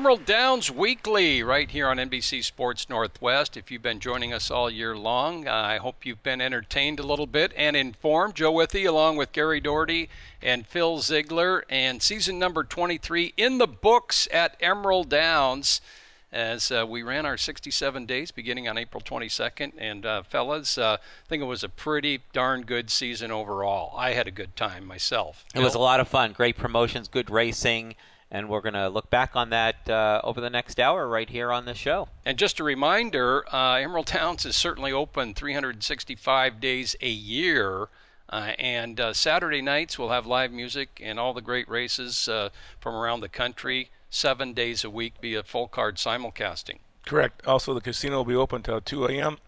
Emerald Downs Weekly right here on NBC Sports Northwest. If you've been joining us all year long, I hope you've been entertained a little bit and informed. Joe Withey along with Gary Doherty and Phil Ziegler, and season number 23 in the books at Emerald Downs as we ran our 67 days beginning on April 22nd. And fellas, I think it was a pretty darn good season overall. I had a good time myself. It was a lot of fun. Great promotions, good racing. And we're going to look back on that over the next hour right here on the show. And just a reminder, Emerald Downs is certainly open 365 days a year. And Saturday nights we'll have live music and all the great races from around the country, 7 days a week via full card simulcasting. Correct. Also, the casino will be open until 2 a.m.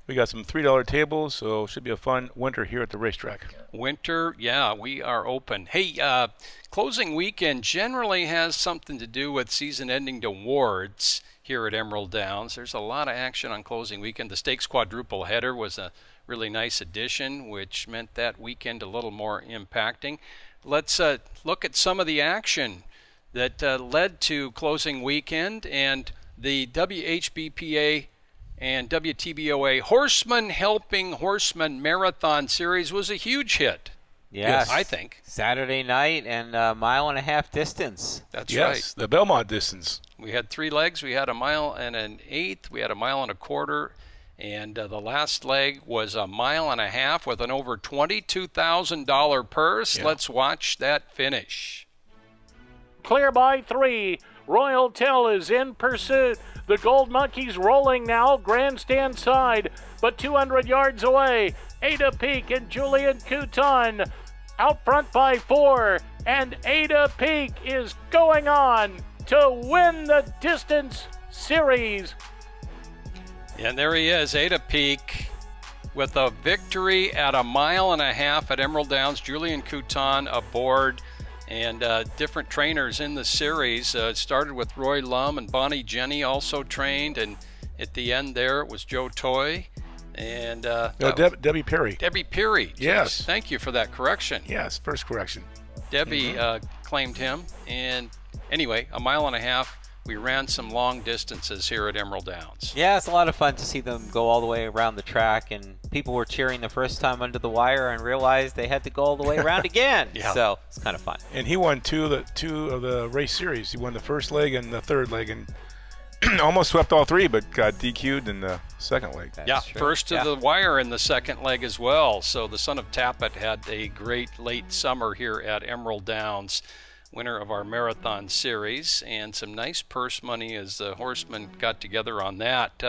We got some $3 tables, so it should be a fun winter here at the racetrack. Winter, yeah, we are open. Hey, closing weekend generally has something to do with season-ending awards here at Emerald Downs. There's a lot of action on closing weekend. The Stakes Quadruple Header was a really nice addition, which meant that weekend a little more impacting. Let's look at some of the action that led to closing weekend, and the WHBPA and WTBOA Horseman Helping Horseman Marathon Series was a huge hit. Yes, I think. Saturday night and a mile-and-a-half distance. That's right. Yes, the Belmont distance. We had 3 legs. We had a mile and an eighth. We had a mile and a quarter. And the last leg was a mile and a half with an over $22,000 purse. Yeah. Let's watch that finish. Clear by 3. Royal Tell is in pursuit. The Gold Monkey's rolling now, grandstand side, but 200 yards away. Ada Peak and Julian Couton out front by 4, and Ada Peak is going on to win the distance series. And there he is, Ada Peak, with a victory at a mile and a half at Emerald Downs. Julian Couton aboard, and different trainers in the series. It started with Roy Lum, and Bonnie Jenny also trained, and at the end there it was Joe Toy and Debbie Perry. Debbie Perry. Yes. Thank you for that correction. Yes, first correction. Debbie claimed him, and anyway, a mile and a half. We ran some long distances here at Emerald Downs. Yeah, it's a lot of fun to see them go all the way around the track, and people were cheering the first time under the wire and realized they had to go all the way around again. Yeah. So it's kind of fun. And he won two of the race series. He won the first leg and the third leg, and almost swept all 3, but got DQ'd in the second leg. That's true. First to the wire in the second leg as well. So the son of Tappet had a great late summer here at Emerald Downs, winner of our marathon series, and some nice purse money as the horsemen got together on that.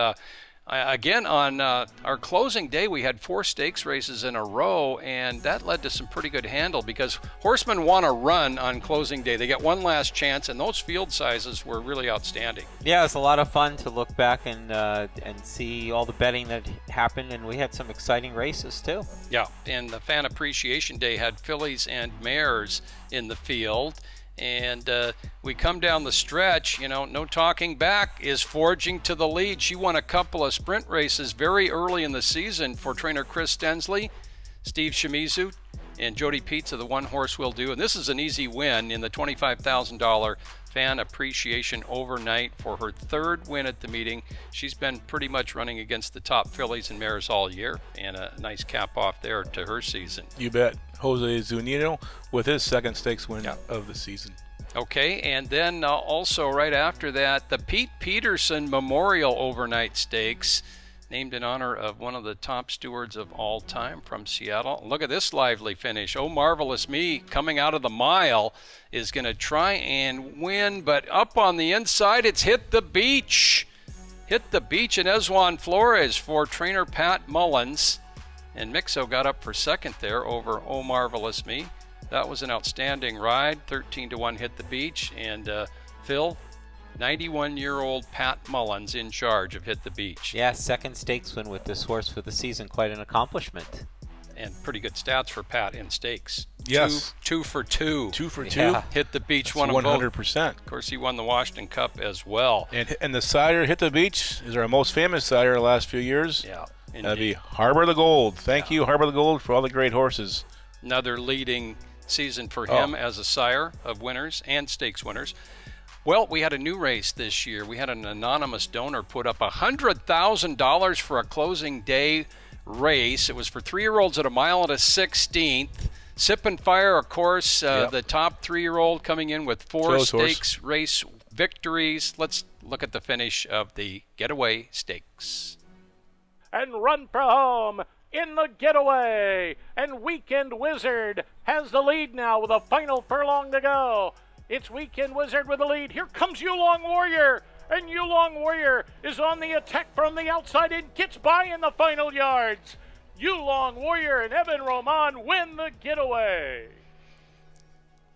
Again, on our closing day, we had 4 stakes races in a row, and that led to some pretty good handle because horsemen want to run on closing day. They get one last chance, and those field sizes were really outstanding. Yeah, it's a lot of fun to look back and see all the betting that happened, and we had some exciting races too. Yeah, and the Fan Appreciation Day had fillies and mares in the field. And we come down the stretch, No Talking Back is forging to the lead. She won a couple of sprint races very early in the season for trainer Chris Stensley, Steve Shimizu, and Jody Pizza, the one horse will do. And this is an easy win in the $25,000 Fan Appreciation Overnight for her 3rd win at the meeting. She's been pretty much running against the top fillies and mares all year, and a nice cap off there to her season. You bet. Jose Zunino with his 2nd stakes win of the season. Okay, and then also right after that, the Pete Peterson Memorial Overnight Stakes, named in honor of one of the top stewards of all time from Seattle. Look at this lively finish. Oh, Marvelous Me, coming out of the mile, is going to try and win, but up on the inside, it's Hit the Beach. Hit the Beach and Esjuan Flores for trainer Pat Mullins. And Mixo got up for 2nd there over Oh Marvelous Me. That was an outstanding ride. 13-1 Hit the Beach. And Phil, 91-year-old Pat Mullins in charge of Hit the Beach. Yeah, 2nd stakes win with this horse for the season. Quite an accomplishment. And pretty good stats for Pat in stakes. Yes. 2 for 2. 2 for 2. Yeah. Hit the Beach. That's won them both. 100%. Of course, he won the Washington Cup as well. And the sire Hit the Beach is our most famous sire the last few years. Yeah. That'd be Harbor the Gold. Thank you, Harbor the Gold, for all the great horses. Another leading season for him as a sire of winners and stakes winners. Well, we had a new race this year. We had an anonymous donor put up $100,000 for a closing day race. It was for 3-year-olds at a mile and a 16th. Sip and Fire, of course, the top 3-year-old coming in with 4 stakes race victories. Let's look at the finish of the Getaway Stakes. And Run for Home in the Getaway. And Weekend Wizard has the lead now with a final furlong to go. It's Weekend Wizard with the lead. Here comes Yulong Warrior. And Yulong Warrior is on the attack from the outside and gets by in the final yards. Yulong Warrior and Evan Roman win the Getaway.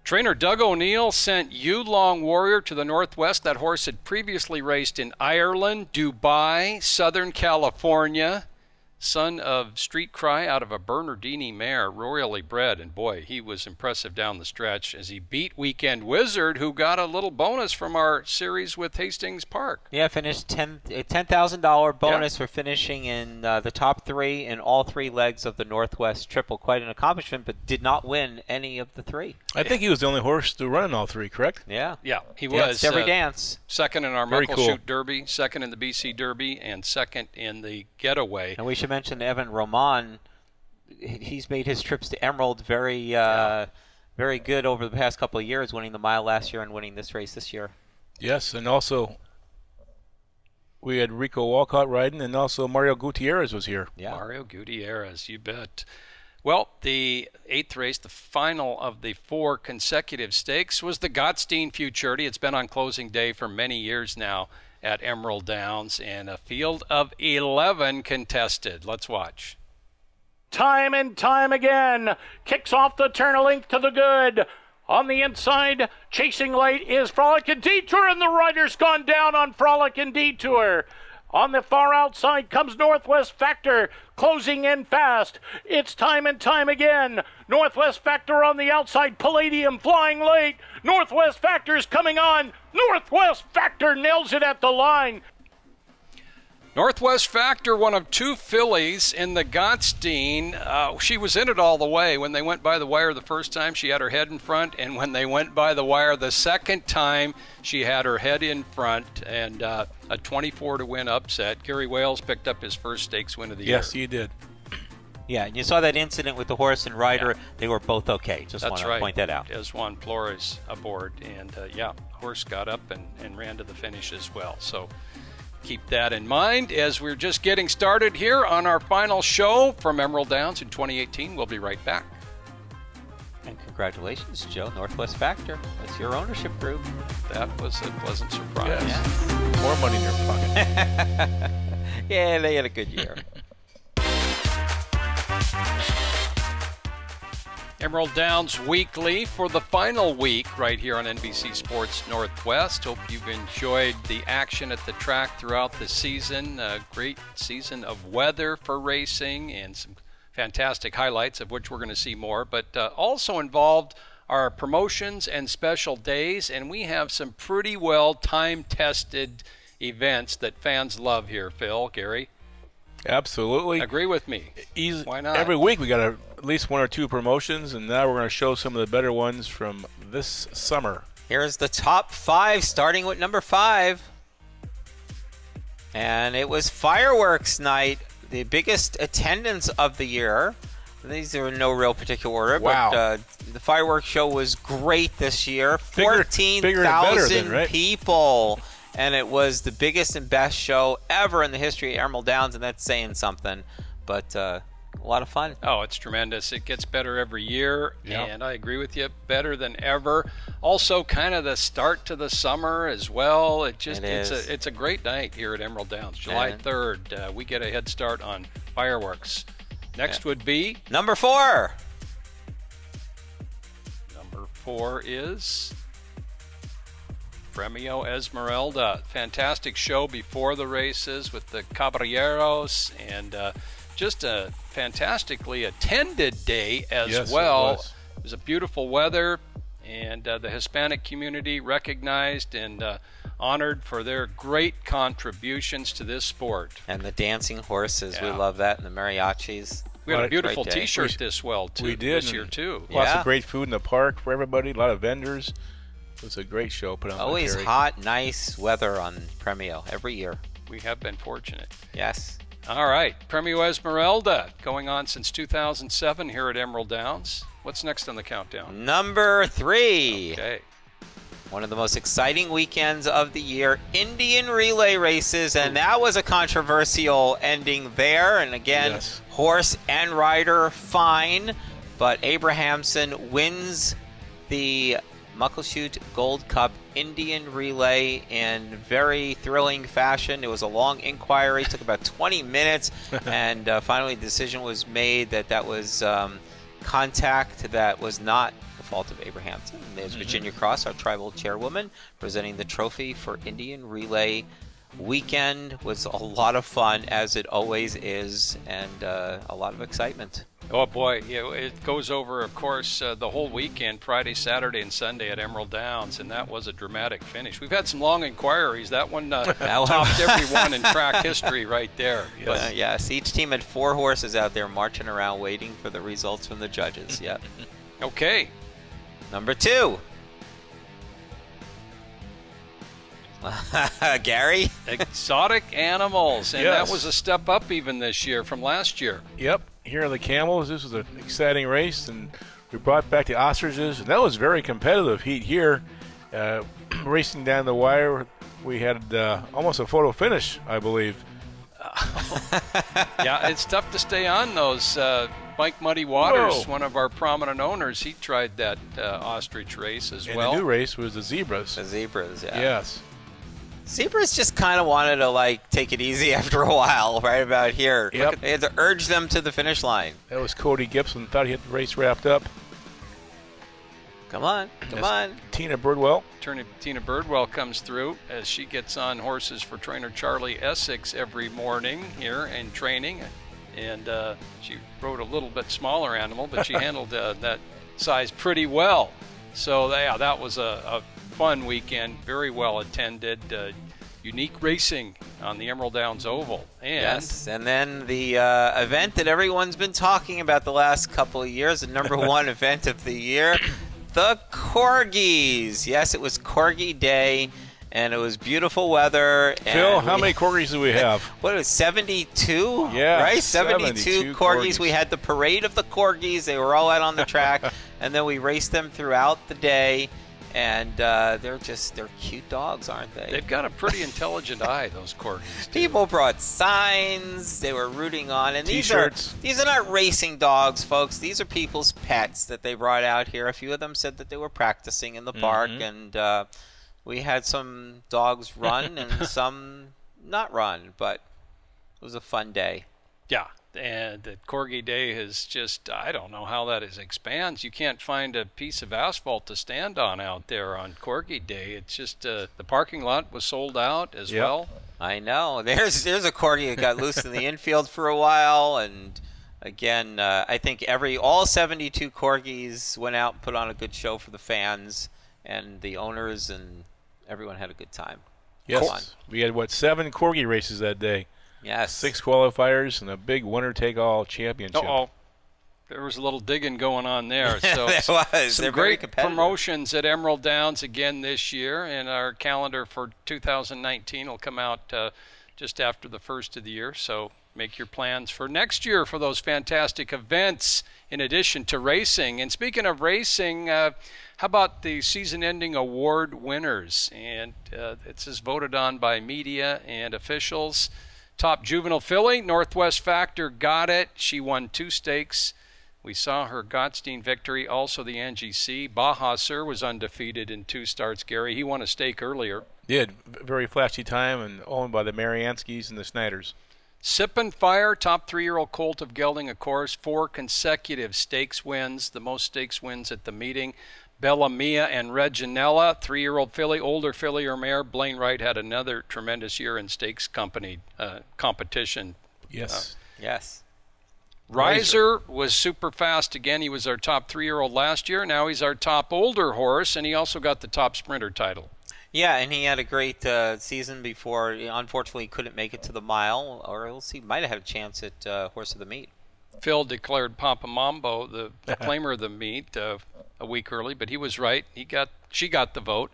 Trainer Doug O'Neill sent Yulong Warrior to the Northwest. That horse had previously raced in Ireland, Dubai, Southern California. Son of Street Cry out of a Bernardini mare, royally bred. And boy, he was impressive down the stretch as he beat Weekend Wizard, who got a little bonus from our series with Hastings Park. Yeah, finished $10,000 bonus for finishing in the top 3 in all 3 legs of the Northwest Triple. Quite an accomplishment, but did not win any of the 3. I think he was the only horse to run in all 3, correct? Yeah. Yeah, he was. Every dance. Second in our Muckleshoot Derby, second in the BC Derby, and second in the Getaway. And we should mention Evan Roman. He's made his trips to Emerald very good over the past couple of years, winning the mile last year and winning this race this year. Yes, and also we had Rico Walcott riding, and also Mario Gutierrez was here. Yeah. Mario Gutierrez, you bet. Well, the 8th race, the final of the 4 consecutive stakes, was the Gottstein Futurity. It's been on closing day for many years now at Emerald Downs, and a field of 11 contested. Let's watch. Time and time again, kicks off the turn a length to the good. On the inside, chasing late is Frolic and Detour, and the rider's gone down on Frolic and Detour. On the far outside comes Northwest Factor, closing in fast. It's time and time again. Northwest Factor on the outside, Palladium flying late. Northwest Factor's coming on. Northwest Factor nails it at the line. Northwest Factor, one of 2 fillies in the Gottstein. She was in it all the way. When they went by the wire the first time, she had her head in front, and when they went by the wire the second time, she had her head in front, and a 24-to-win upset. Gary Wales picked up his first stakes win of the year. Yes, he did. Yeah, and you saw that incident with the horse and rider. Yeah. They were both okay. Just want to point that out. As Juan Flores aboard, and horse got up and ran to the finish as well. So keep that in mind as we're just getting started here on our final show from Emerald Downs in 2018. We'll be right back. And congratulations, Joe, Northwest Factor. That's your ownership group. That was a pleasant surprise. Yes. More money in your pocket. Yeah, they had a good year. Emerald Downs Weekly for the final week right here on NBC Sports Northwest. Hope you've enjoyed the action at the track throughout the season. A great season of weather for racing and some fantastic highlights, of which we're going to see more, but also involved our promotions and special days, and we have some pretty well time-tested events that fans love here, Phil, Gary. Absolutely. Agree with me. Why not? Every week we got at least 1 or 2 promotions, and now we're going to show some of the better ones from this summer. Here's the top 5, starting with number 5. And it was fireworks night, the biggest attendance of the year. These are in no real particular order, but the fireworks show was great this year. 14,000 people. And it was the biggest and best show ever in the history of Emerald Downs, and that's saying something. But a lot of fun. Oh, it's tremendous. It gets better every year, yep. And I agree with you, better than ever. Also, kind of the start to the summer as well. It's a great night here at Emerald Downs. July 3rd, we get a head start on fireworks. Next would be number 4. Number 4 is Premio Esmeralda. Fantastic show before the races with the Caballeros, and just a fantastically attended day as well. It was a beautiful weather, and the Hispanic community recognized and honored for their great contributions to this sport. And the dancing horses, we love that, and the mariachis. We had a beautiful T-shirt this year too. Lots of great food in the park for everybody, a lot of vendors. It was a great show put on. Always hot, nice weather on Premio every year. We have been fortunate. Yes. All right, Premio Esmeralda, going on since 2007 here at Emerald Downs. What's next on the countdown? Number 3. Okay. One of the most exciting weekends of the year, Indian relay races, and that was a controversial ending there. And again, yes. Horse and rider fine, but Abrahamson wins the Muckleshoot Gold Cup Indian relay in very thrilling fashion. It was a long inquiry, took about 20 minutes, and finally the decision was made that that was contact that was not the fault of Abrahamson. There's Virginia Cross, our tribal chairwoman, presenting the trophy for Indian relay weekend. Was a lot of fun, as it always is, and a lot of excitement. Oh boy, yeah, it goes over, of course, the whole weekend, Friday, Saturday, and Sunday at Emerald Downs, and that was a dramatic finish. We've had some long inquiries. That one topped every one in track history right there. Yes. Yes, each team had 4 horses out there marching around waiting for the results from the judges. Yep. Okay. Number 2. Gary? Exotic animals, and Yes. that was a step up even this year from last year. Yep. Here are the camels. This was an exciting race, and we brought back the ostriches, and that was very competitive heat here. Racing down the wire, we had almost a photo finish, I believe. Yeah, it's tough to stay on those. Mike Muddy Waters, Whoa. one of our prominent owners, he tried that ostrich race as And well. the new race was the zebras. The zebras, yeah. Yes. Zebras just kind of wanted to, like, take it easy after a while, right about here. Yep. They had to urge them to the finish line. That was Cody Gibson. Thought he had the race wrapped up. Come on, come on. Tina Birdwell. Tina Birdwell comes through as she gets on horses for trainer Charlie Essex every morning here in training. And she rode a little bit smaller animal, but she handled that size pretty well. So, yeah, that was a fun weekend, very well attended, unique racing on the Emerald Downs Oval. And Yes, and then the event that everyone's been talking about the last couple of years, the number 1 event of the year, the Corgis. Yes, it was Corgi Day, and it was beautiful weather. Phil, how many corgis do we have? What was 72? Yeah, right? 72 corgis. We had the parade of the corgis. They were all out on the track, and then we raced them throughout the day. And they're cute dogs, aren't they? they've got a pretty intelligent eye, those corgis. too. People brought signs. They were rooting on, and T-shirts. these are not racing dogs, folks. These are people's pets that they brought out here. A few of them said that they were practicing in the park, and we had some dogs run and some not run, but it was a fun day. Yeah, and the Corgi Day is just, I don't know how that expands. You can't find a piece of asphalt to stand on out there on Corgi Day. It's just the parking lot was sold out as well. I know. There's a corgi that got loose in the infield for a while, and again, I think all 72 corgis went out and put on a good show for the fans and the owners, and everyone had a good time. Yes. We had, 7 corgi races that day. Yes. 6 qualifiers and a big winner-take-all championship. Uh-oh. There was a little digging going on there. So There was. some They're very great competitive. promotions at Emerald Downs again this year, and our calendar for 2019 will come out just after the first of the year. So make your plans for next year for those fantastic events in addition to racing. And speaking of racing, how about the season-ending award winners? And it's as voted on by media and officials. Top juvenile filly, Northwest Factor, got it. She won 2 stakes. We saw her Gottstein victory, also the Angie C. Baja Sir was undefeated in 2 starts, Gary. He won a stake earlier. Did. Very flashy time and owned by the Marianskis and the Snyders. Sip and Fire, top 3-year-old colt of gelding, of course, 4 consecutive stakes wins, the most stakes wins at the meeting. Bella Mia and Reginella, 3-year-old filly, older filly or mare. Blaine Wright had another tremendous year in stakes competition. Yes. Yes. Riser was super fast again. He was our top 3-year-old last year. Now he's our top older horse, and he also got the top sprinter title. Yeah, and he had a great season before. Unfortunately, he couldn't make it to the mile, or else he might have had a chance at Horse of the Meet. Phil declared Papa Mambo the claimer of the meet. a week early, but he was right. She got the vote.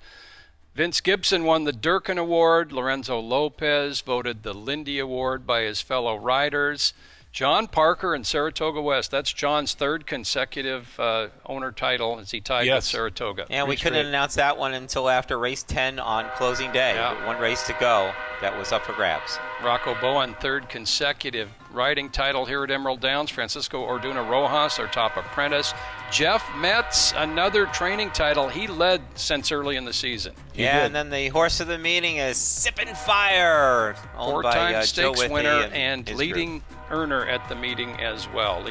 Vince Gibson won the Durkin Award. Lorenzo Lopez voted the Lindy Award by his fellow riders. John Parker and Saratoga West. That's John's third consecutive owner title as he tied with Saratoga. And we couldn't announce that one until after race 10 on closing day. Yeah. One race to go. That was up for grabs. Rocco Bowen, third consecutive riding title here at Emerald Downs. Francisco Orduna Rojas, our top apprentice. Jeff Metz, another training title. He led since early in the season. And then the horse of the meeting is Sippin' Fire. Four-time stakes winner and leading earner at the meeting as well.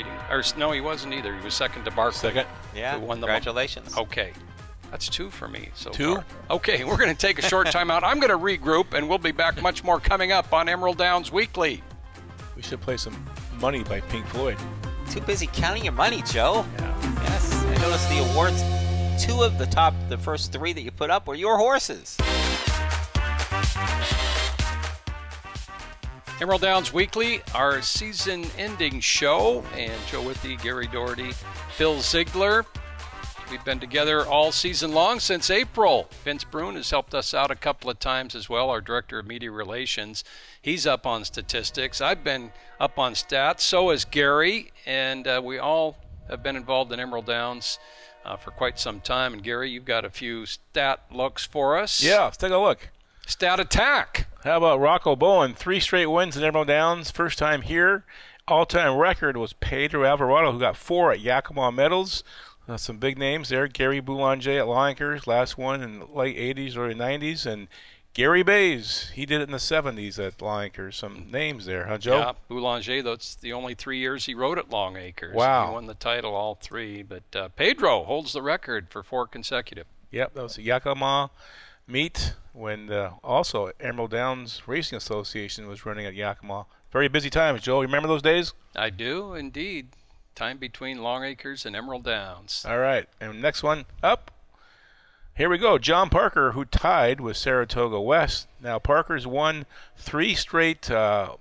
No, he wasn't either. He was second to Barkley. Second? Yeah, who won congratulations. Okay. That's two for me so Two? far. Okay, we're going to take a short time out. I'm going to regroup, and we'll be back much more coming up on Emerald Downs Weekly. We should play some Money by Pink Floyd. Too busy counting your money, Joe. Yeah. Yes, I noticed the awards. Two of the first three that you put up were your horses. Emerald Downs Weekly, our season-ending show, and Joe Withy, Gary Doherty, Phil Ziegler. We've been together all season long since April. Vince Brune has helped us out a couple of times as well, our Director of Media Relations. He's up on statistics. I've been up on stats. So is Gary, and we all have been involved in Emerald Downs for quite some time. And Gary, you've got a few stat looks for us. Yeah, let's take a look. Stat attack. How about Rocco Bowen? 3 straight wins in Emerald Downs. First time here. All-time record was Pedro Alvarado, who got 4 at Yakima Medals. Some big names there. Gary Boulanger at Lawakers, last one in the late 80s, early 90s. And Gary Bays, he did it in the 70s at Lawakers. Some names there, huh, Joe? Yeah, Boulanger, that's the only 3 years he rode at Long Acres. Wow. He won the title all 3. But Pedro holds the record for 4 consecutive. Yep, that was the Yakima meet when also Emerald Downs Racing Association was running at Yakima. Very busy times, Joe. You remember those days? I do, indeed. Time between Long Acres and Emerald Downs. All right, and next one up. Here we go. John Parker, who tied with Saratoga West. Now, Parker's won 3 straight, has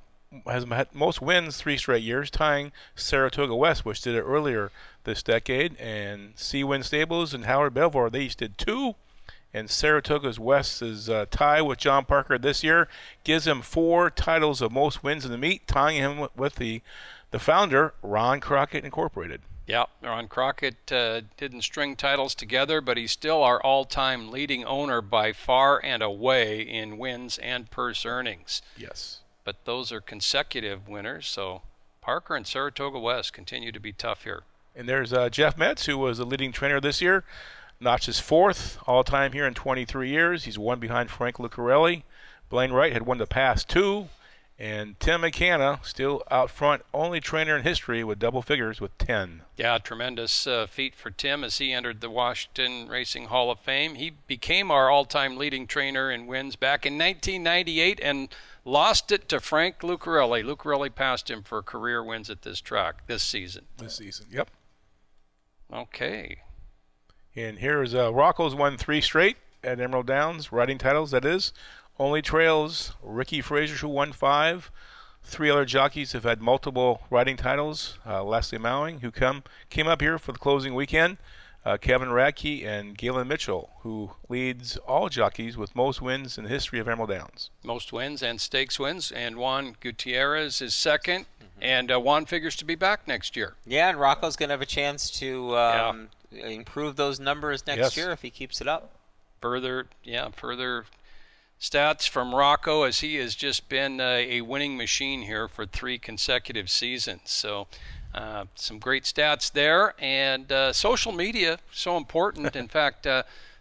had most wins 3 straight years, tying Saratoga West, which did it earlier this decade. And Seawind Stables and Howard Belvoir, they each did 2. And Saratoga West's tie with John Parker this year gives him 4 titles of most wins in the meet, tying him with the founder, Ron Crockett Incorporated. Yeah, Ron Crockett didn't string titles together, but he's still our all-time leading owner by far and away in wins and purse earnings. Yes. But those are consecutive winners, so Parker and Saratoga West continue to be tough here. And there's Jeff Metz, who was the leading trainer this year. Notched his 4th all-time here in 23 years. He's 1 behind Frank Lucarelli. Blaine Wright had won the past 2. And Tim McCanna, still out front, only trainer in history with double figures with 10. Yeah, tremendous feat for Tim as he entered the Washington Racing Hall of Fame. He became our all-time leading trainer in wins back in 1998 and lost it to Frank Lucarelli. Lucarelli passed him for career wins at this track this season. This season, yep. Okay. And here's Rocco's won 3 straight at Emerald Downs, riding titles, that is. Only trails Ricky Frazier, who won 5. 3 other jockeys have had multiple riding titles. Leslie Mowing, who came up here for the closing weekend. Kevin Radke and Galen Mitchell, who leads all jockeys with most wins in the history of Emerald Downs. Most wins and stakes wins. And Juan Gutierrez is second. And Juan figures to be back next year. Yeah, and Rocco's going to have a chance to improve those numbers next year if he keeps it up. Further stats from Rocco, as he has just been a winning machine here for 3 consecutive seasons. So some great stats there. And social media, so important. In fact,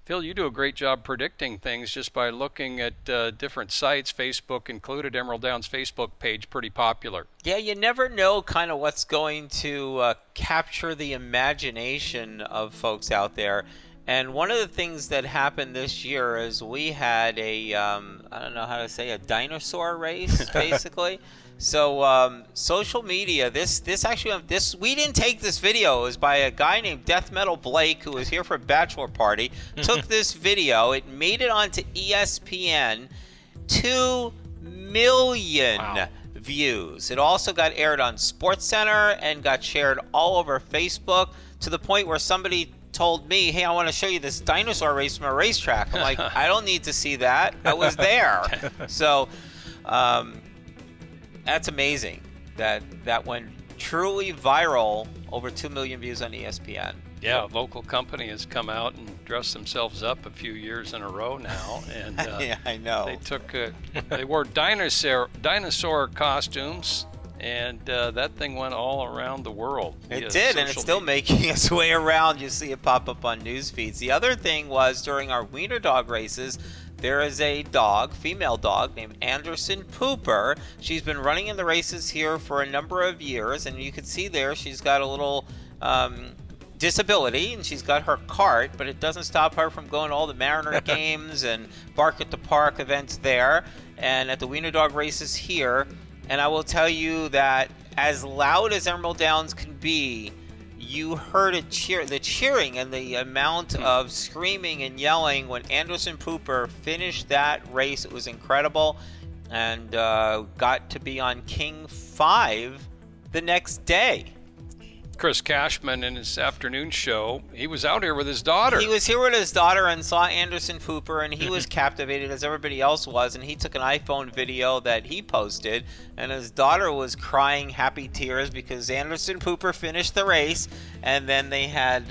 Phil, you do a great job predicting things just by looking at different sites, Facebook included. Emerald Downs Facebook page, pretty popular. Yeah, you never know kind of what's going to capture the imagination of folks out there. And one of the things that happened this year is we had a, I don't know how to say, a dinosaur race, basically. So social media, we didn't take this video. It was by a guy named Death Metal Blake, who was here for a bachelor party, took this video. It made it onto ESPN, 2 million views. It also got aired on SportsCenter and got shared all over Facebook, to the point where somebody told me, hey, I want to show you this dinosaur race from a racetrack. I'm like, I don't need to see that. I was there. So that's amazing that went truly viral, over 2 million views on ESPN. Yeah, a local company has come out and dressed themselves up a few years in a row now, and yeah, I know. They wore dinosaur costumes, and that thing went all around the world. It did, and it's still making its way around. You see it pop up on news feeds. The other thing was, during our wiener dog races, there is a dog, female dog, named Anderson Pooper. She's been running in the races here for a number of years, and you can see there she's got a little disability, and she's got her cart, but it doesn't stop her from going to all the Mariner games and Bark at the Park events there, and at the wiener dog races here. And I will tell you that as loud as Emerald Downs can be, you heard the cheering and the amount of screaming and yelling when Anderson Pooper finished that race. It was incredible, and got to be on King 5 the next day. Chris Cashman in his afternoon show, he was out here with his daughter. He was here with his daughter and saw Anderson Pooper, and he was captivated as everybody else was, and he took an iPhone video that he posted, and his daughter was crying happy tears because Anderson Pooper finished the race, and then they had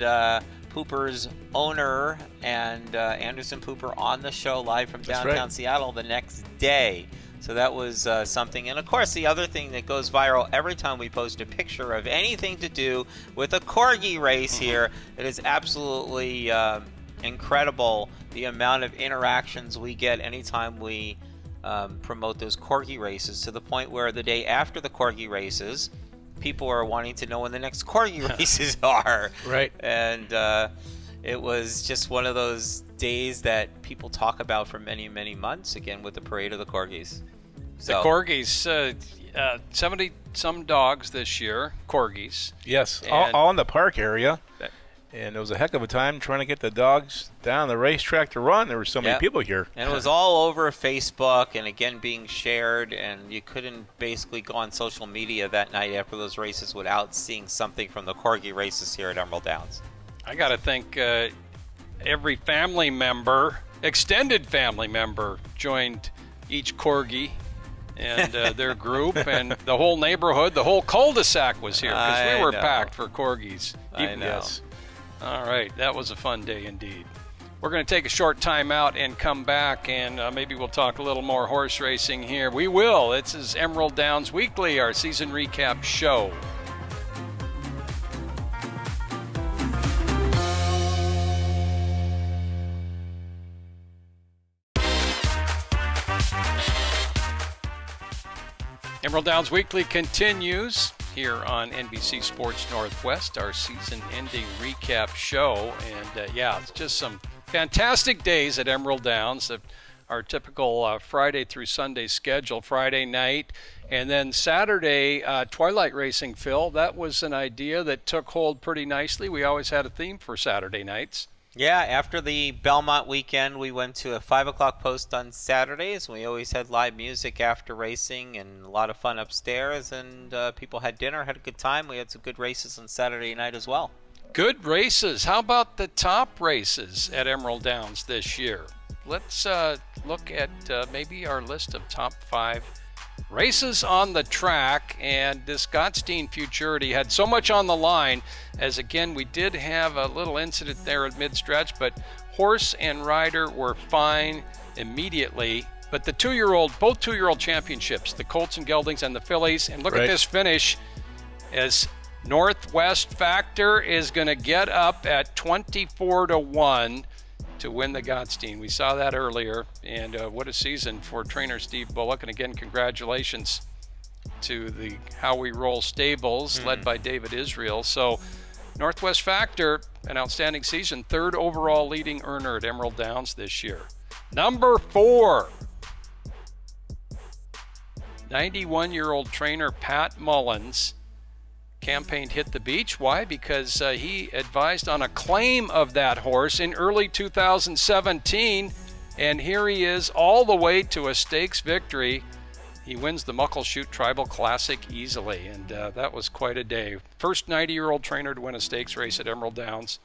Pooper's owner and Anderson Pooper on the show live from downtown Seattle the next day. So that was something. And of course, the other thing that goes viral every time we post a picture of anything to do with a corgi race here, it is absolutely incredible the amount of interactions we get anytime we promote those corgi races, to the point where the day after the corgi races, people are wanting to know when the next corgi races are. Right. And it was just one of those days that people talk about for many, many months, again, with the Parade of the Corgis. The corgis, 70-some dogs this year, corgis. Yes, all in the park area. And it was a heck of a time trying to get the dogs down the racetrack to run. There were so many people here. And it was all over Facebook and, again, being shared. And you couldn't basically go on social media that night after those races without seeing something from the corgi races here at Emerald Downs. I got to think every family member, extended family member, joined each corgi and their group, and the whole neighborhood, the whole cul-de-sac was here because we were packed for corgis. I know. Yes. All right, that was a fun day indeed. We're going to take a short time out and come back, and maybe we'll talk a little more horse racing here. We will. This is Emerald Downs Weekly, our season recap show. Emerald Downs Weekly continues here on NBC Sports Northwest, our season-ending recap show. And, yeah, it's just some fantastic days at Emerald Downs. Our typical Friday through Sunday schedule, Friday night, and then Saturday twilight racing, Phil. That was an idea that took hold pretty nicely. We always had a theme for Saturday nights. Yeah, after the Belmont weekend, we went to a 5 o'clock post on Saturdays. We always had live music after racing and a lot of fun upstairs, and people had dinner, had a good time. We had some good races on Saturday night as well. Good races. How about the top races at Emerald Downs this year? Let's look at maybe our list of top 5 races on the track. And this Gottstein Futurity had so much on the line, as again we did have a little incident there at mid-stretch, but horse and rider were fine immediately. But the both two-year-old championships, the Colts and Geldings and the fillies, and look at this finish, as Northwest Factor is going to get up at 24-1 to win the Gottstein. We saw that earlier, and what a season for trainer Steve Bullock. And again, congratulations to the How We Roll Stables, led by David Israel. So Northwest Factor, an outstanding season, 3rd overall leading earner at Emerald Downs this year. Number 4, 91-year-old trainer Pat Mullins campaigned Hit the Beach. Why? Because he advised on a claim of that horse in early 2017, and here he is all the way to a stakes victory. He wins the Muckleshoot Tribal Classic easily, and that was quite a day. First 90-year-old trainer to win a stakes race at Emerald Downs.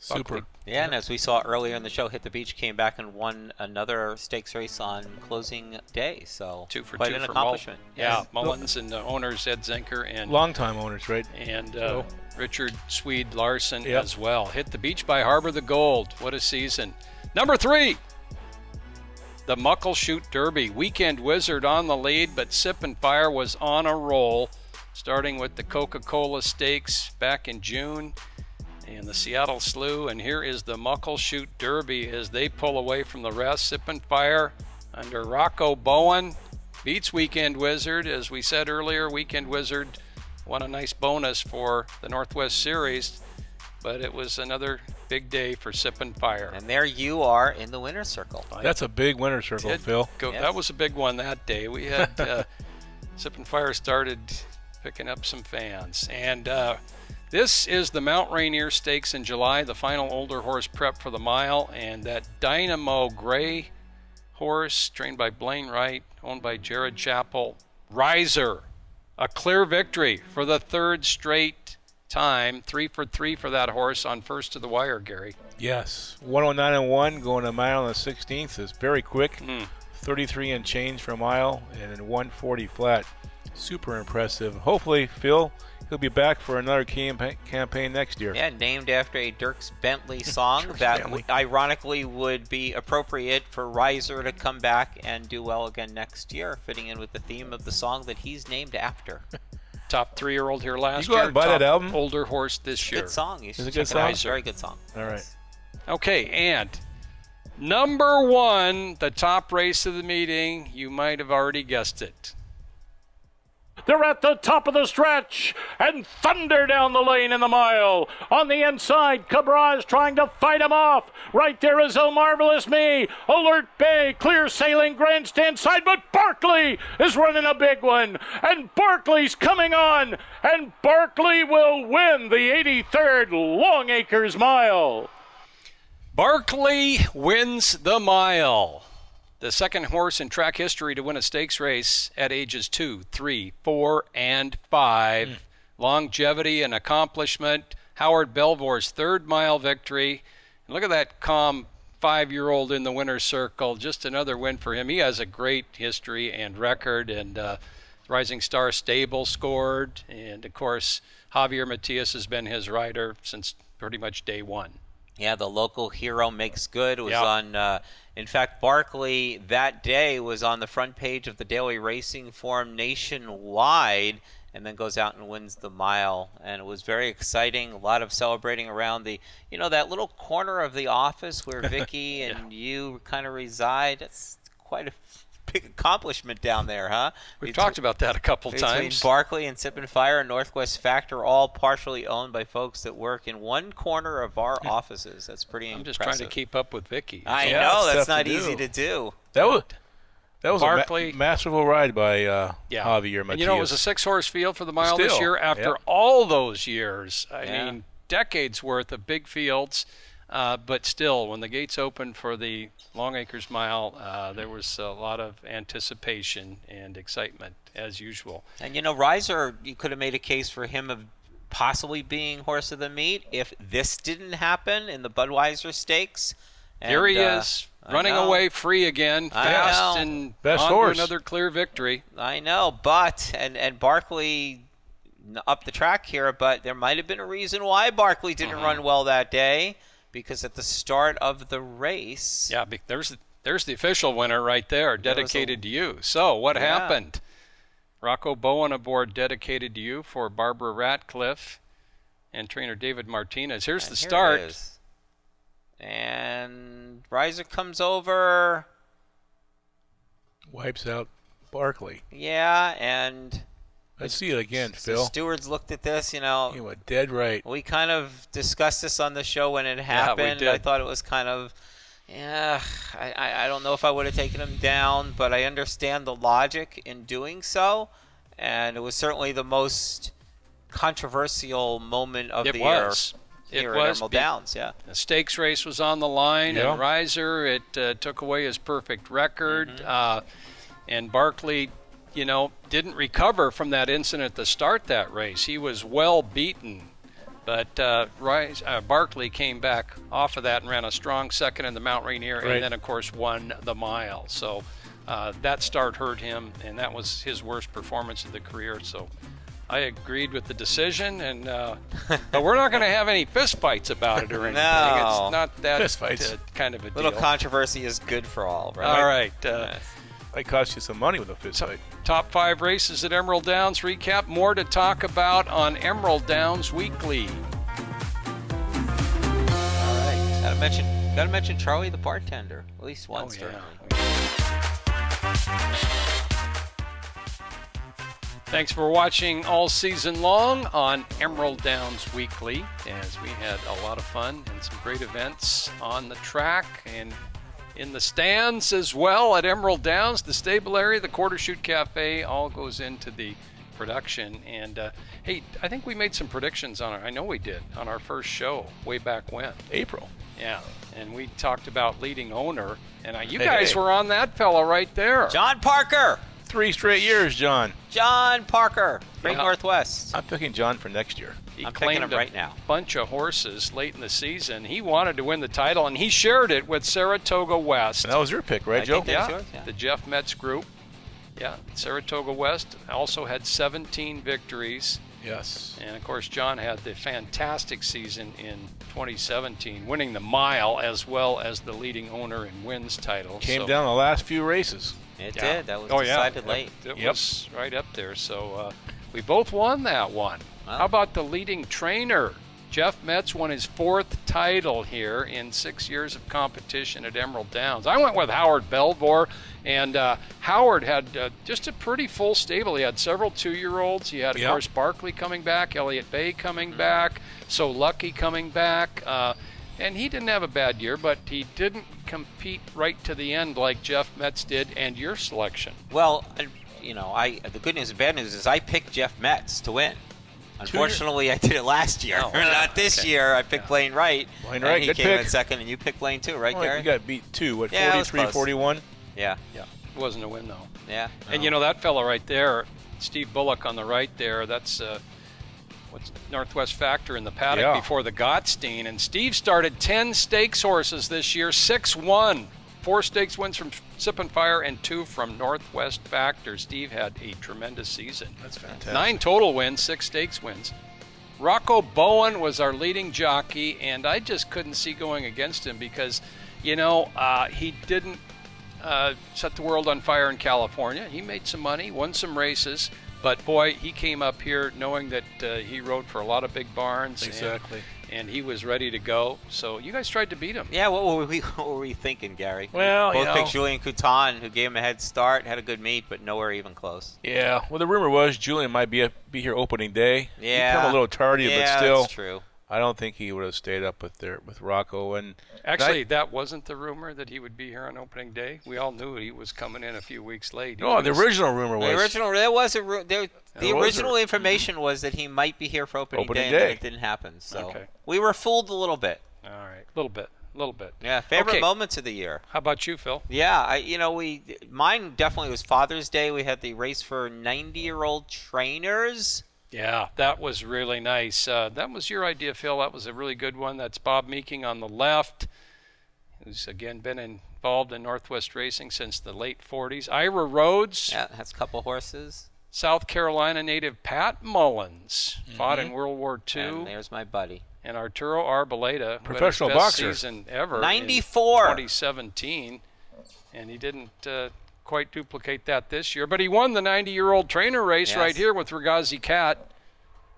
Super. Buckley. Yeah, and as we saw earlier in the show, Hit the Beach came back and won another stakes race on closing day. So 2 for quite 2 an for accomplishment. Yeah, Mullins and owners Ed Zenker and Longtime owners, right? And Richard Swede Larson Yep. as well. Hit the Beach by Harbor the Gold. What a season. Number 3, the Muckleshoot Derby. Weekend Wizard on the lead, but Sip and Fire was on a roll, starting with the Coca-Cola Stakes back in June and the Seattle Slough. And here is the Muckleshoot Derby as they pull away from the rest. Sip and Fire under Rocco Bowen beats Weekend Wizard. As we said earlier, Weekend Wizard won a nice bonus for the Northwest Series, but it was another big day for Sip and Fire. And there you are in the winner's circle. That's a big winner's circle, Phil. Yes. That was a big one that day. We had Sip and Fire started picking up some fans. And this is the Mount Rainier Stakes in July, the final older horse prep for the mile. And that Dynamo Gray horse, trained by Blaine Wright, owned by Jared Chappell, Riser, a clear victory for the 3rd straight time. 3 for 3 for that horse on first to the wire, Gary. Yes. 109-1 going a mile on the 16th is very quick. 33 and change for a mile and then 140 flat. Super impressive. Hopefully, Phil, he'll be back for another campaign next year. Yeah, named after a Dierks Bentley song that ironically would be appropriate for Riser to come back and do well again next year, fitting in with the theme of the song that he's named after. Top 3-year-old here last You go out year. and buy top that album? older horse this year. Good song. You should Is it a good check it out. song? It's a very good song. All right. Okay, and number 1, the top race of the meeting. You might have already guessed it. They're at the top of the stretch, and thunder down the lane in the mile. On the inside, Cabra is trying to fight him off. Right there is Oh Marvelous Me, Alert Bay, clear sailing grandstand side, but Barkley is running a big one. And Barkley's coming on, and Barkley will win the 83rd Long Acres Mile. Barkley wins the mile. The second horse in track history to win a stakes race at ages 2, 3, 4, and 5. Longevity and accomplishment. Howard Belvore's 3rd mile victory. And look at that calm 5-year-old in the winner's circle. Just another win for him. He has a great history and record. And Rising Star Stable scored. And, of course, Javier Matias has been his rider since pretty much day one. Yeah, the local hero makes good. It was on, in fact, Barkley that day was on the front page of the Daily Racing Form nationwide, and then goes out and wins the mile. And it was very exciting. A lot of celebrating around the, that little corner of the office where Vicky and you kind of reside. That's quite a big accomplishment down there, huh? We've talked about that a couple times. Between Barkley and Sip and Fire and Northwest Factor, all partially owned by folks that work in one corner of our offices. That's pretty impressive. I'm just trying to keep up with Vicky. I know, that's not easy to do. That was Barkley, a masterful ride by Javier Matias. And it was a 6-horse field for the mile this year after all those years. I mean, decades worth of big fields. But still, when the gates opened for the Long Acres Mile, there was a lot of anticipation and excitement, as usual. And, Riser, you could have made a case for him of possibly being horse of the meet if this didn't happen in the Budweiser Stakes. And, here he is, running away free again, fast and Best on horse. to another clear victory. I know, but, and Barkley up the track here, but there might have been a reason why Barkley didn't run well that day. Because at the start of the race... Yeah, there's the official winner right there, Dedicated to You. So what happened? Rocco Bowen aboard Dedicated to You for Barbara Ratcliffe and trainer David Martinez. Here's the start. And Riser comes over. Wipes out Barkley. Yeah, and... Let's see it again, Phil. The stewards looked at this, You were dead right. We kind of discussed this on the show when it happened. Yeah, we did. I thought it was kind of, I don't know if I would have taken him down, but I understand the logic in doing so. And it was certainly the most controversial moment of the year here at Emerald Downs. Yeah, the stakes race was on the line, and Riser, it took away his perfect record. And Barkley, didn't recover from that incident to start that race. He was well beaten But Barkley came back off of that and ran a strong second in the Mount Rainier, and then, of course, won the mile. So that start hurt him, and that was his worst performance of the career. So I agreed with the decision, and but we're not going to have any fist fights about it or anything. No. It's not that Fist fights. Kind of a deal. Little controversy is good for all, right? All right. Might cost you some money with a fist fight. Top 5 races at Emerald Downs recap. More to talk about on Emerald Downs Weekly. All right. Gotta mention Charlie the bartender. At least once, certainly. Thanks for watching all season long on Emerald Downs Weekly, as we had a lot of fun and some great events on the track and in the stands as well at Emerald Downs. The stable area, the Quarter Chute Cafe, all goes into the production. And hey, I think we made some predictions on it. I know we did on our first show way back when. April. Yeah, and we talked about leading owner, and you guys were on that fella right there. John Parker. 3 straight years, John. John Parker, Great Northwest. I'm picking John for next year. I'm picking him right now. Bunch of horses late in the season. He wanted to win the title, and he shared it with Saratoga West. And that was your pick, right, Joe? Yeah, the Jeff Metz group. Yeah, Saratoga West also had 17 victories. Yes. And, of course, John had the fantastic season in 2017, winning the mile as well as the leading owner in wins title. Came down the last few races. It did. That was decided late. It was right up there. So we both won that one. Wow. How about the leading trainer? Jeff Metz won his 4th title here in 6 years of competition at Emerald Downs. I went with Howard Belvoir, and Howard had just a pretty full stable. He had several 2-year-olds. He had, of course, Barkley coming back, Elliott Bay coming back, So Lucky coming back. And he didn't have a bad year, but he didn't compete right to the end like Jeff Metz did, and your selection. Well, you know, the good news and bad news is I picked Jeff Metz to win. Unfortunately, I did it last year. Not this year. I picked Blaine Wright. Blaine Wright, he came in second, and you picked Blaine too, right, Gary? You got beat 43, 41? Yeah. It wasn't a win, though. Yeah. And, you know, that fellow right there, Steve Bullock on the right there, that's Northwest Factor in the paddock before the Gottstein. And Steve started 10 stakes horses this year, 6 won. 4 stakes wins from Sip and Fire and 2 from Northwest Factor. Steve had a tremendous season. That's fantastic. 9 total wins, 6 stakes wins. Rocco Bowen was our leading jockey, and I just couldn't see going against him because, you know, he didn't set the world on fire in California. He made some money, won some races. But, boy, he came up here knowing that he rode for a lot of big barns. Exactly. And he was ready to go. So you guys tried to beat him. Yeah, what were we thinking, Gary? Well, both picked Julian Couton, who gave him a head start, had a good meet, but nowhere even close. Yeah. Well, the rumor was Julian might be here opening day. Yeah. He come a little tardy, but still. That's true. I don't think he would have stayed up with Rocco. And actually, that wasn't the rumor that he would be here on opening day. We all knew he was coming in a few weeks late. The original rumor was. The original information was that he might be here for opening day, and it didn't happen. So we were fooled a little bit. All right, a little bit. Yeah, favorite moments of the year. How about you, Phil? Yeah, mine definitely was Father's Day. We had the race for 90-year-old trainers. Yeah, that was really nice. That was your idea, Phil. That was a really good one. That's Bob Meeking on the left, who's, again, been involved in Northwest racing since the late 40s. Ira Rhodes. Yeah, has a couple horses. South Carolina native Pat Mullins. Fought in World War II. And there's my buddy. And Arturo Arboleda. Professional best boxer. Season ever. 94. In 2017. And he didn't quite duplicate that this year, but he won the 90-year-old trainer race right here with Regazi Cat.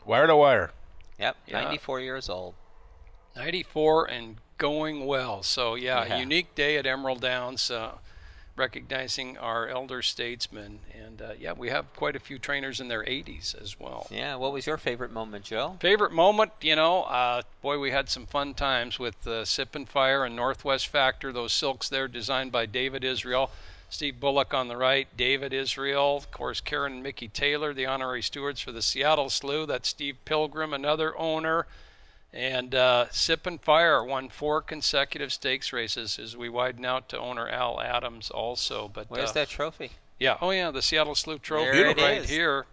Wire to wire. Yep, 94 years old. 94 and going well. So, a unique day at Emerald Downs, recognizing our elder statesmen. And, we have quite a few trainers in their 80s as well. Yeah, what was your favorite moment, Joe? Favorite moment, boy, we had some fun times with Sip and Fire and Northwest Factor, those silks there designed by David Israel. Steve Bullock on the right, David Israel, of course, Karen and Mickey Taylor, the honorary stewards for the Seattle Slew. That's Steve Pilgrim, another owner. And Sip and Fire won 4 consecutive stakes races as we widen out to owner Al Adams also. But where's that trophy? Yeah, the Seattle Slew trophy there it right is. Here.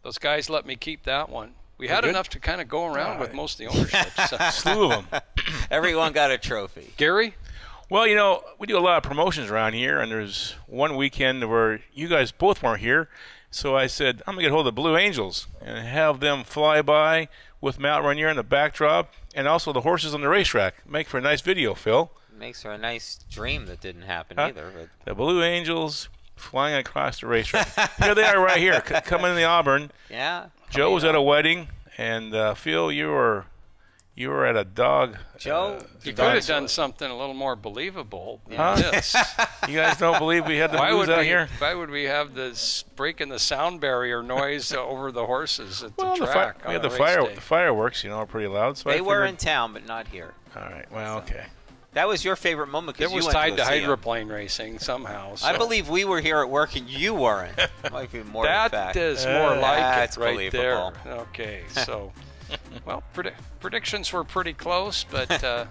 Those guys let me keep that one. We had enough to kind of go around with most of the ownership. So. Slew of them. Everyone got a trophy. Gary? Well, we do a lot of promotions around here, and there's one weekend where you guys both weren't here. So I said, I'm going to get hold of the Blue Angels and have them fly by with Mount Rainier in the backdrop and also the horses on the racetrack. Make for a nice video, Phil. Makes for a nice dream that didn't happen either. But. The Blue Angels flying across the racetrack. Here they are right here, coming in the Auburn. Yeah. Joe was at a wedding, and Phil, you were at a dog. Joe, you could have done something a little more believable than this. You guys don't believe we had the blues out here? Why would we have this breaking the sound barrier noise over the horses at the track? We had the fireworks, are pretty loud. So they were in town, but not here. All right. Well, okay. That was your favorite moment because it was tied to hydroplane racing somehow. So. I believe we were here at work and you weren't. Might be more that fact. Is more like it right believable. there. Okay, so well, predictions were pretty close, but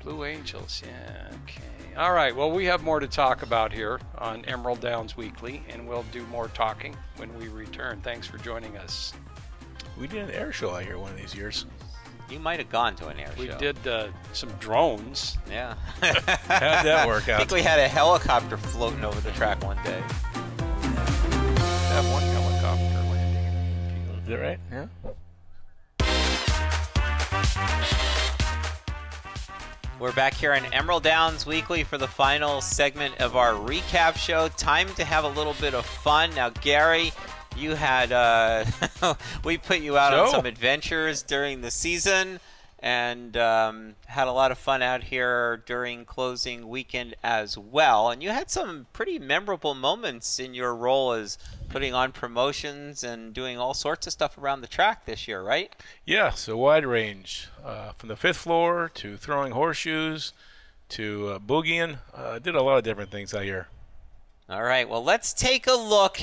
Blue Angels, yeah, okay. All right, well, we have more to talk about here on Emerald Downs Weekly, and we'll do more talking when we return. Thanks for joining us. We did an air show out here one of these years. You might have gone to an air show. We did some drones. Yeah. How'd that work out? I think we had a helicopter floating over the track one day. Have one helicopter landing. Is that right? Yeah. We're back here on Emerald Downs Weekly for the final segment of our recap show. Time to have a little bit of fun. Now, Gary, you had we put you out on some adventures during the season and had a lot of fun out here during closing weekend as well. And you had some pretty memorable moments in your role as putting on promotions and doing all sorts of stuff around the track this year, right? Yeah, so wide range. From the fifth floor to throwing horseshoes to boogieing. Did a lot of different things out here. All right, well, let's take a look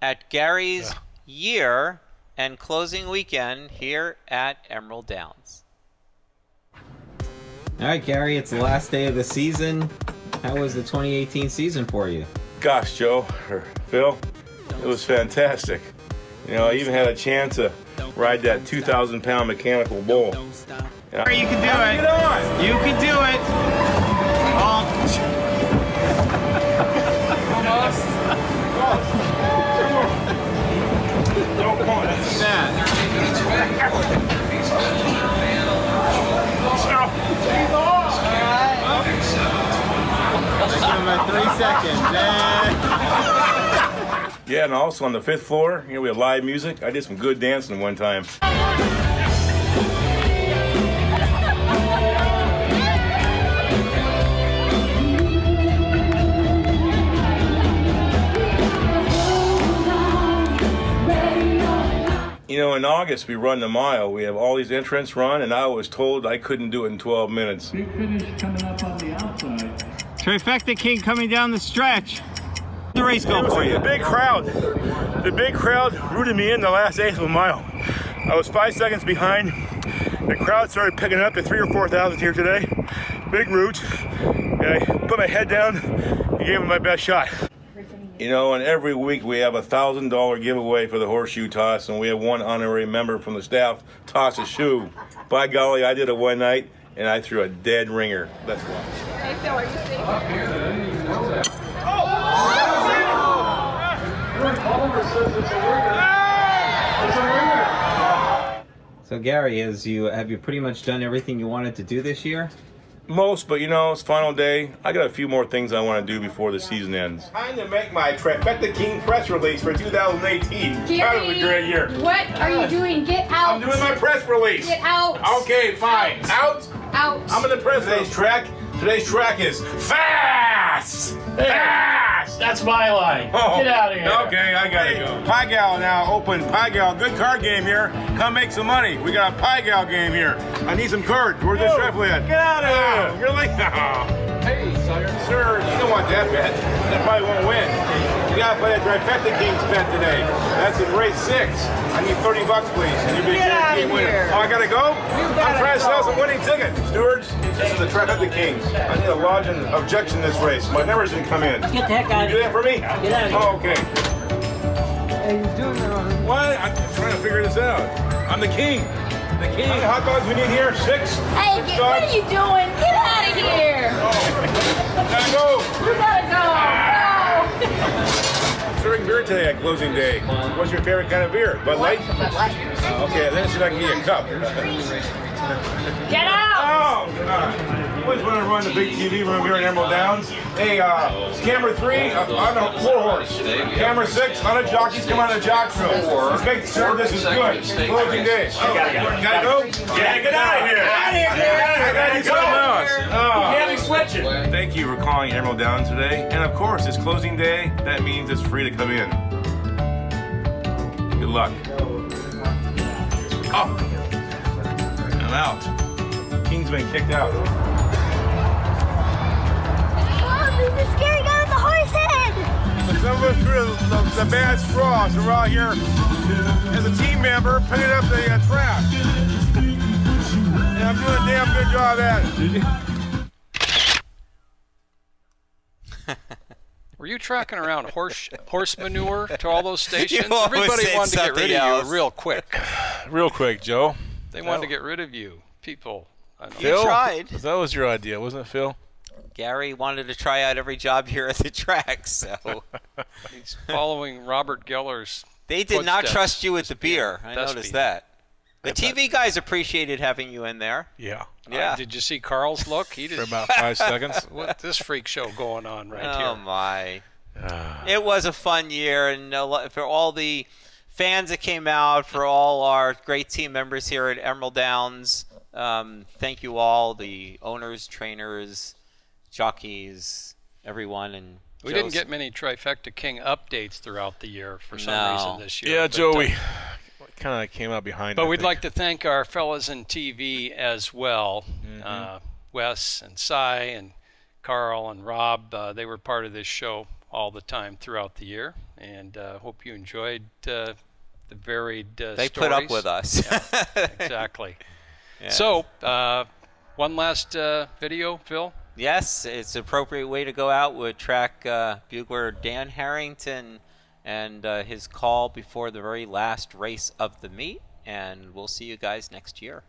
at Gary's year and closing weekend here at Emerald Downs. All right, Gary, it's the last day of the season. How was the 2018 season for you? Gosh, Joe, or Phil, it was fantastic. I even had a chance to ride that 2,000-pound mechanical bull. Yeah. You can do it. Get on. You can do it. Give him about 3 seconds. Yeah, and also on the fifth floor, we had live music. I did some good dancing one time. In August, we run the mile. We have all these entrants run, and I was told I couldn't do it in 12 minutes. Big finish coming up on the outside. Trifecta King coming down the stretch. The race go for you. The big crowd rooted me in the last eighth of a mile. I was 5 seconds behind. The crowd started picking up to 3,000 or 4,000 here today. Big root. And I put my head down and gave it my best shot. And every week we have a $1,000 giveaway for the horseshoe toss, and we have one honorary member from the staff toss a shoe. By golly, I did it one night, and I threw a dead ringer. Let's watch. Hey, Phil, are you safe? So Gary, have you pretty much done everything you wanted to do this year? Most, but it's final day. I got a few more things I want to do before the season ends. Time to make my Trifecta King press release for 2018. Gary, that was a great year. What are you doing? Get out. I'm doing my press release. Get out. Okay, fine. Out. I'm in the press. Today's track is fast. Fast. That's my line. Oh, get out of here. Okay, I gotta go. Pie Gal now open. Pie Gal, good card game here. Come make some money. We got a Pie Gal game here. I need some cards. Where's the shuffle at? Get out of here. Really? Hey, sir, you don't want that bet. That probably won't win. You gotta play that Trifecta Kings bet today. That's in race 6. I need $30, please. And you'll be a guaranteed winner. Oh, I gotta go? I'm trying to sell some winning tickets. Stewards, this is the Trifecta Kings. I need to lodge an objection to this race. My numbers didn't come in. Get the heck out of You do here. that for me? Get out of here. Oh, okay. Hey, you're doing it wrong. What? I'm trying to figure this out. I'm the king. The king. How many hot dogs we need here? 6? Hey, what are you doing? Get out of here! Gotta go. You gotta go! Serving beer today at closing day. What's your favorite kind of beer? Bud Light? Bud Light. Okay, then see if I can get you a cup. Get out! Oh, God. Always want to run the big TV room here in Emerald Downs. Hey, camera 3 on a 4-horse. Camera 6 on a jockey's come on a jock room. Let's make sure this is good. Closing day. Gotta go? Yeah, get out of here. Get out of here. I gotta do something else. You can't be switching. Thank you for calling Emerald Downs today. And of course, it's closing day. That means it's free to come in. Good luck. Oh. I'm out. King's been kicked out. The scary guy with the horse head! Some of us threw the bad straw, so we're out here as a team member picking up the trash. And I'm doing a damn good job at it. Were you tracking around horse manure to all those stations? You always Everybody say wanted to get rid something of you real quick. Real quick, Joe. They wanted to get rid of you, people. I know. You tried. That was your idea, wasn't it, Phil? Gary wanted to try out every job here at the track, so He's following Robert Geller's. they did not footsteps. trust you with the beer. I Dusty. noticed that. The TV guys appreciated having you in there. Yeah. Yeah. Did you see Carl's look? He For did. about 5 seconds. What this freak show going on right Oh here? my! It was a fun year, and for all the fans that came out, for all our great team members here at Emerald Downs, thank you all, the owners, trainers, jockeys, everyone, and We didn't get many Trifecta King updates throughout the year for some No. reason this year. Yeah, but, Joe, we kind of came out behind. But I we'd think. like to thank our fellas in TV as well, Wes and Cy and Carl and Rob. They were part of this show all the time throughout the year, and hope you enjoyed the varied They stories. put up with us. Yeah, exactly. Yes. So, one last video, Phil. Yes, it's an appropriate way to go out with track bugler Dan Harrington and his call before the very last race of the meet. And we'll see you guys next year.